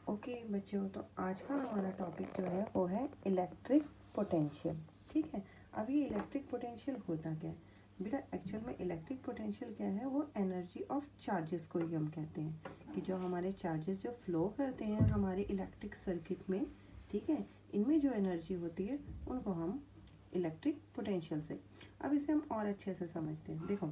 Okay बच्चों, तो आज का हमारा टॉपिक जो है वो है इलेक्ट्रिक पोटेंशियल। ठीक है, अब ये इलेक्ट्रिक पोटेंशियल होता क्या है बेटा? एक्चुअल में इलेक्ट्रिक पोटेंशियल क्या है? वो एनर्जी ऑफ चार्जेस को ही हम कहते हैं कि जो हमारे चार्जेस जो फ्लो करते हैं हमारे इलेक्ट्रिक सर्किट में, ठीक है, इनमें जो एनर्जी होती है उनको हम इलेक्ट्रिक पोटेंशियल से। अब इसे हम और अच्छे से समझते हैं। देखो,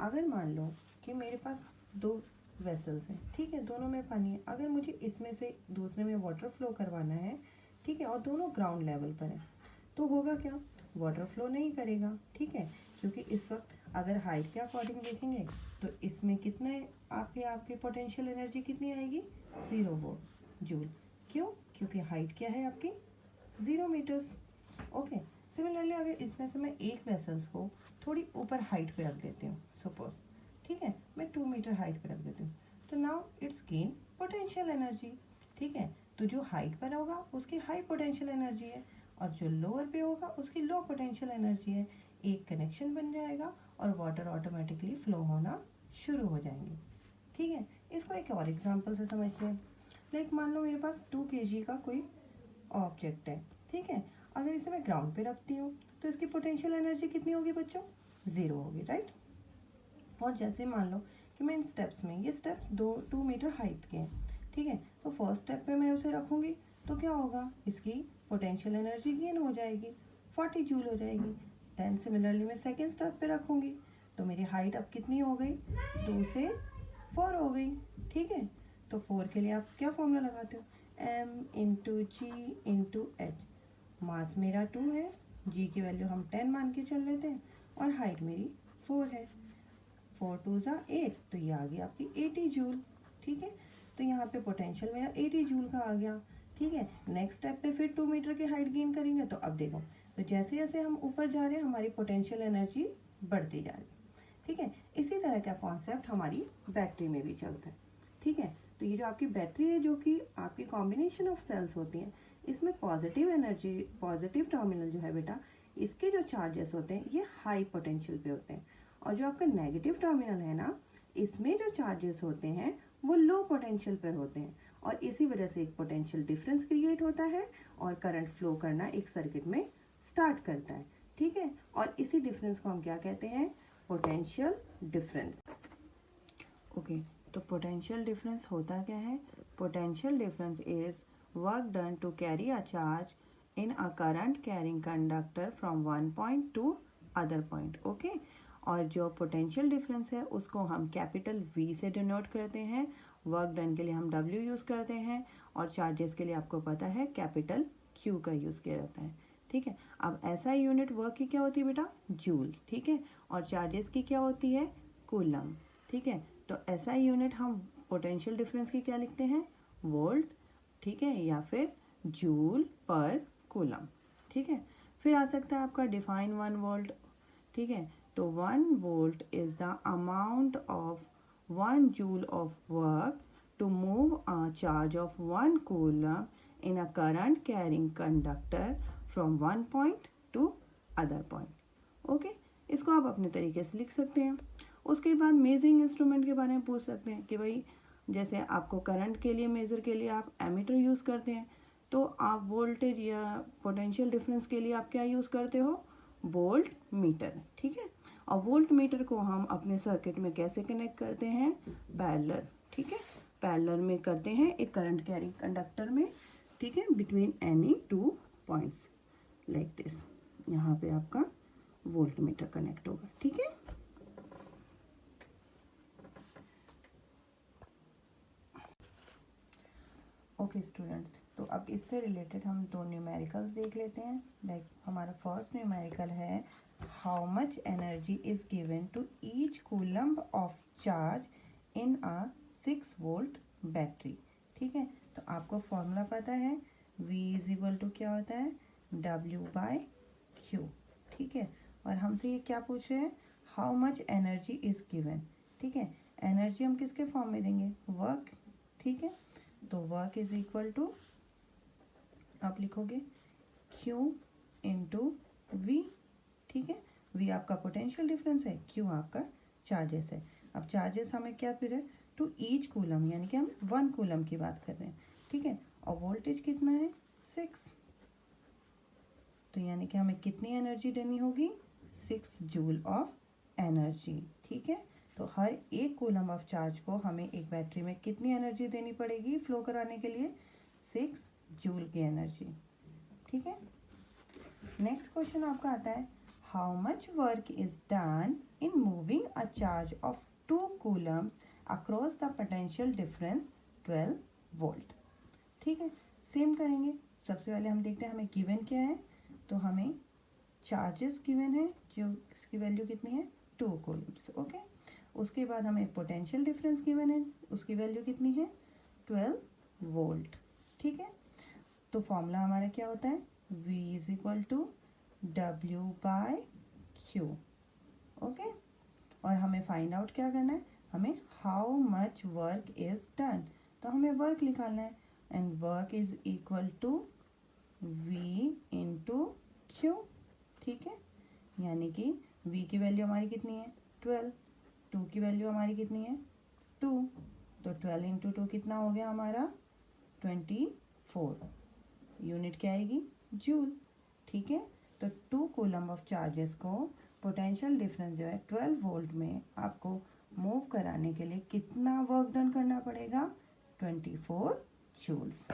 अगर मान लो कि मेरे पास दो वेसल्स हैं, ठीक है, दोनों में पानी है। अगर मुझे इसमें से दूसरे में वाटर फ्लो करवाना है, ठीक है, और दोनों ग्राउंड लेवल पर है, तो होगा क्या? वाटर फ्लो नहीं करेगा, ठीक है, क्योंकि इस वक्त अगर हाइट के अकॉर्डिंग देखेंगे तो इसमें कितने आपकी पोटेंशियल एनर्जी कितनी आएगी? 0 जूल। क्यों? क्योंकि हाइट क्या है आपकी? 0 मीटर्स। ओके, सिमिलरली अगर इसमें से मैं एक वेसल्स को थोड़ी ऊपर हाइट पे रख देती हूँ, सपोज, ठीक है, मैं 2 मीटर हाइट पे रख देती हूँ, तो now it's gain potential energy. ठीक है, तो जो हाइट पर होगा उसकी हाई पोटेंशियल एनर्जी है और जो लोअर पे होगा उसकी लो पोटेंशियल एनर्जी है। एक कनेक्शन बन जाएगा और वाटर ऑटोमेटिकली फ्लो होना शुरू हो जाएंगे। ठीक है, इसको एक और एग्जांपल से समझते हैं। लाइक मान लो मेरे पास 2 kg का कोई ऑब्जेक्ट है, ठीक है, अगर इसे मैं ग्राउंड पे रखती हूँ तो इसकी पोटेंशियल एनर्जी कितनी होगी बच्चों? 0 होगी, राइट। और जैसे मान लो कि मैं इन स्टेप्स में, ये स्टेप्स 2 मीटर हाइट के हैं, ठीक है, तो फर्स्ट स्टेप पे मैं उसे रखूँगी तो क्या होगा? इसकी पोटेंशियल एनर्जी गेन हो जाएगी, 40 जूल हो जाएगी। देन सिमिलरली मैं सेकेंड स्टेप पे रखूँगी तो मेरी हाइट अब कितनी हो गई? 2 से 4 हो गई, ठीक है। तो 4 के लिए आप क्या फॉर्मूला लगाते हो? m/g/h। मास मेरा 2 है, g की वैल्यू हम 10 मान के चल लेते हैं और हाइट मेरी 4 है। 4 2 ज़ा 8, तो ये आ गई आपकी 80 जूल। ठीक है, तो यहाँ पे पोटेंशियल मेरा 80 जूल का आ गया। ठीक है, नेक्स्ट स्टेप पे फिर 2 मीटर की हाइट गेन करेंगे तो अब देखो, तो जैसे जैसे हम ऊपर जा रहे हैं हमारी पोटेंशियल एनर्जी बढ़ती जा रही है। ठीक है, इसी तरह का कॉन्सेप्ट हमारी बैटरी में भी चलता है। ठीक है, तो ये जो आपकी बैटरी है, जो कि आपकी कॉम्बिनेशन ऑफ सेल्स होती हैं, इसमें पॉजिटिव एनर्जी, पॉजिटिव टर्मिनल जो है बेटा, इसके जो चार्जेस होते हैं ये हाई पोटेंशियल पे होते हैं, और जो आपका नेगेटिव टर्मिनल है ना, इसमें जो चार्जेस होते हैं वो लो पोटेंशियल पर होते हैं, और इसी वजह से एक पोटेंशियल डिफरेंस क्रिएट होता है और करंट फ्लो करना एक सर्किट में स्टार्ट करता है। ठीक है, और इसी डिफरेंस को हम क्या कहते हैं? Potential difference. ओके, तो पोटेंशियल डिफरेंस होता क्या है? Potential difference is work done to carry a charge in a current carrying conductor from one point to other point. Okay, और जो पोटेंशियल डिफरेंस है उसको हम कैपिटल V से डिनोट करते हैं। वर्क डन के लिए हम W यूज़ करते हैं और चार्जेस के लिए आपको पता है कैपिटल Q का यूज़ किया जाता है। ठीक है, अब ऐसा यूनिट वर्क की क्या होती है बेटा? जूल। ठीक है, और चार्जेस की क्या होती है? कूलम। ठीक है, तो ऐसा यूनिट हम पोटेंशियल डिफरेंस की क्या लिखते हैं? वोल्ट। ठीक है, या फिर जूल पर कूलम। ठीक है, फिर आ सकता है आपका डिफाइन 1 वोल्ट। ठीक है, तो 1 volt is the amount of 1 joule of work to move a charge of 1 coulomb in a current carrying conductor from one point to other point. Okay, इसको आप अपने तरीके से लिख सकते हैं। उसके बाद मेजरिंग इंस्ट्रूमेंट के बारे में पूछ सकते हैं कि भाई जैसे आपको करंट के लिए मेज़र के लिए आप एमीटर यूज़ करते हैं, तो आप वोल्टेज या पोटेंशियल डिफरेंस के लिए आप क्या यूज़ करते हो? Volt meter. ठीक है, और वोल्ट मीटर को हम अपने सर्किट में कैसे कनेक्ट करते हैं? पैरेलल। ठीक है, पैरेलल में करते हैं एक करंट कैरिंग कंडक्टर में। ठीक है, between any 2 points like this, यहाँ पे आपका वोल्ट मीटर कनेक्ट होगा। ठीक है, ओके स्टूडेंट्स, तो अब इससे रिलेटेड हम 2 न्यूमेरिकल्स देख लेते हैं। लाइक हमारा फर्स्ट न्यूमेरिकल है how much energy is given to each coulomb of charge in a 6 volt battery. ठीक है, तो आपको फॉर्मूला पता है, V इज इक्वल टू क्या होता है? W/Q। ठीक है, और हमसे ये क्या पूछ रहे हैं? How much energy is given. ठीक है, एनर्जी हम किसके फॉर्म में देंगे? वर्क। ठीक है, तो वर्क इज इक्वल टू आप लिखोगे Q इंटू V। ठीक है, V आपका पोटेंशियल डिफरेंस है, Q आपका चार्जेस है। अब चार्जेस हमें क्या फिर है? टू ईच कूलम, यानी कि हम 1 कूलम की बात कर रहे हैं। ठीक है, और वोल्टेज कितना है 6, तो यानी कि हमें कितनी एनर्जी देनी होगी 6 जूल ऑफ एनर्जी। ठीक है, तो हर एक कूलम ऑफ चार्ज को हमें एक बैटरी में कितनी एनर्जी देनी पड़ेगी फ्लो कराने के लिए 6 जूल की एनर्जी। ठीक है, नेक्स्ट क्वेश्चन आपका आता है how much work is done in moving a charge of 2 Coulomb's across the potential difference 12 volt. ठीक है, सेम करेंगे। सबसे पहले हम देखते हैं हमें गिवन क्या है, तो हमें चार्जेस गिवन है जो इसकी वैल्यू कितनी है 2 कूलम्स। ओके, उसके बाद हमें पोटेंशियल डिफरेंस गिवन है, उसकी वैल्यू कितनी है 12 वोल्ट। ठीक है, तो फॉर्मूला हमारा क्या होता है V is equal to W by Q। Okay, और हमें फाइंड आउट क्या करना है, हमें how much work is done, तो हमें वर्क निकालना है and work is equal to V into Q। ठीक है, यानी कि V की वैल्यू हमारी कितनी है 12, 2 की वैल्यू हमारी कितनी है 2, तो 12 इंटू 2 कितना हो गया हमारा 24, यूनिट क्या आएगी जूल। ठीक है, तो 2 कूलम ऑफ चार्जेस को पोटेंशियल डिफरेंस जो है 12 वोल्ट में आपको मूव कराने के लिए कितना वर्क डन करना पड़ेगा 24 जूल्स।